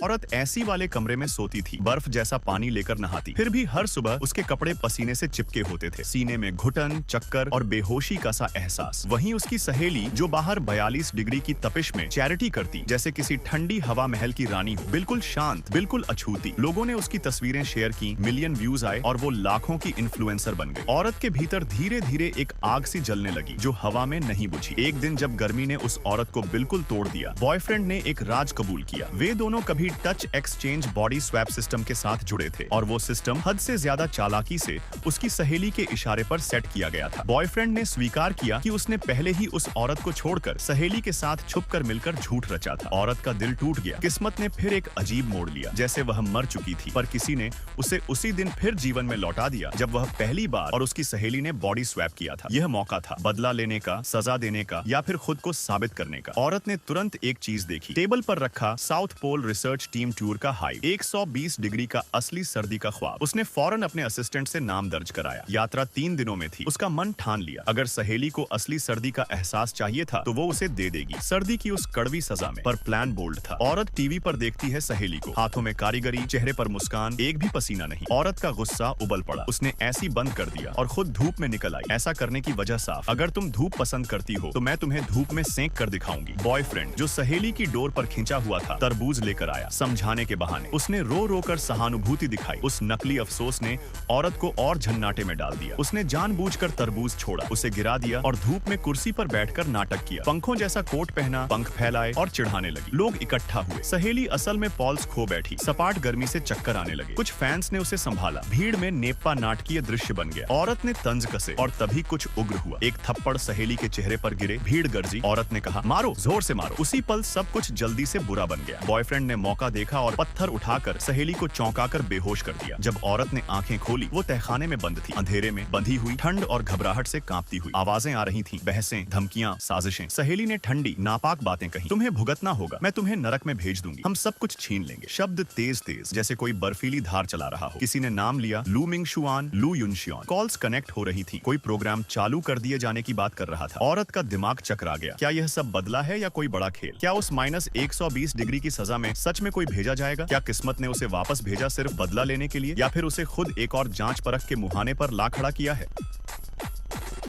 औरत ऐसी वाले कमरे में सोती थी, बर्फ जैसा पानी लेकर नहाती, फिर भी हर सुबह उसके कपड़े पसीने से चिपके होते थे, सीने में घुटन, चक्कर और बेहोशी का सा एहसास। वहीं उसकी सहेली जो बाहर 42 डिग्री की तपिश में चैरिटी करती जैसे किसी ठंडी हवा महल की रानी हो, बिल्कुल शांत, बिल्कुल अछूती। लोगों ने उसकी तस्वीरें शेयर की, मिलियन व्यूज आए और वो लाखों की इन्फ्लुएंसर बन गई। औरत के भीतर धीरे धीरे एक आग सी जलने लगी जो हवा में नहीं बुझी। एक दिन जब गर्मी ने उस औरत को बिल्कुल तोड़ दिया, बॉयफ्रेंड ने एक राज कबूल किया। वे दोनों कभी touch exchange body swap system के साथ जुड़े थे और वो सिस्टम हद से ज्यादा चालाकी से उसकी सहेली के इशारे पर सेट किया गया था। बॉयफ्रेंड ने स्वीकार किया कि उसने पहले ही उस औरत को छोड़कर सहेली के साथ छुपकर मिलकर झूठ रचा था। औरत का दिल टूट गया। किस्मत ने फिर एक अजीब मोड़ लिया, जैसे वह मर चुकी थी, पर किसी ने उसे उसी दिन फिर जीवन में लौटा दिया जब वह पहली बार और उसकी सहेली ने बॉडी स्वैप किया था। यह मौका था बदला लेने का, सजा देने का या फिर खुद को साबित करने का। औरत ने तुरंत एक चीज देखी, टेबल पर रखा south pole research team tour का हाइव, 120 डिग्री का असली सर्दी का ख्वाब। उसने फौरन अपने असिस्टेंट से नाम दर्ज कराया। यात्रा 3 दिनों में थी। उसका मन ठान लिया, अगर सहेली को असली सर्दी का एहसास चाहिए था तो वो उसे दे देगी, सर्दी की उस कड़वी सजा में। पर प्लान बोल्ड था। औरत टीवी पर देखती है सहेली को, हाथों में कारीगरी, चेहरे पर मुस्कान, एक भी पसीना नहीं। औरत का गुस्सा उबल पड़ा। उसने ऐसी बंद कर दिया और खुद धूप में निकल आई। ऐसा करने की वजह साफ, अगर तुम धूप पसंद करती हो तो मैं तुम्हें धूप में सेंक कर दिखाऊंगी। बॉयफ्रेंड जो सहेली की डोर पर खिंचा हुआ था, तरबूज लेकर आया समझाने के बहाने। उसने रो रो कर सहानुभूति दिखाई। उस नकली अफसोस ने औरत को और झन्नाटे में डाल दिया। उसने जानबूझकर तरबूज छोड़ा, उसे गिरा दिया और धूप में कुर्सी पर बैठकर नाटक किया। पंखों जैसा कोट पहना, पंख फैलाए और चिढ़ाने लगी। लोग इकट्ठा हुए। सहेली असल में पॉल्स खो बैठी। सपाट गर्मी से चक्कर आने लगे। कुछ फैंस ने उसे संभाला। भीड़ में नेप्पा नाटकीय दृश्य बन गया। औरत ने तंज कसे और तभी कुछ उग्र हुआ। एक थप्पड़ सहेली के चेहरे पर गिरे। भीड़ गरजी। औरत ने कहा, मारो, जोर से मारो। उसी पल सब कुछ जल्दी से बुरा बन गया। बॉयफ्रेंड ने मौका देखा और पत्थर उठाकर सहेली को चौंकाकर बेहोश कर दिया। जब औरत ने आंखें खोली, वो तहखाने में बंद थी, अंधेरे में बंधी हुई, ठंड और घबराहट से कांपती हुई। आवाजें आ रही थीं, बहसें, धमकियां, साजिशें। सहेली ने ठंडी, नापाक बातें कही। तुम्हें भुगतना होगा, मैं तुम्हें नरक में भेज दूंगी, हम सब कुछ छीन लेंगे। शब्द तेज तेज, जैसे कोई बर्फीली धार चला रहा हो। किसी ने नाम लिया, लू मिंगशुआन, लू युनशियान। कॉल्स कनेक्ट हो रही थी। कोई प्रोग्राम चालू कर दिए जाने की बात कर रहा था। औरत का दिमाग चकरा गया। क्या यह सब बदला है या कोई बड़ा खेल? क्या उस -120 डिग्री की सजा में सच में कोई भेजा जाएगा? क्या किस्मत ने उसे वापस भेजा सिर्फ बदला लेने के लिए, या फिर उसे खुद एक और जांच परख के मुहाने पर ला खड़ा किया है?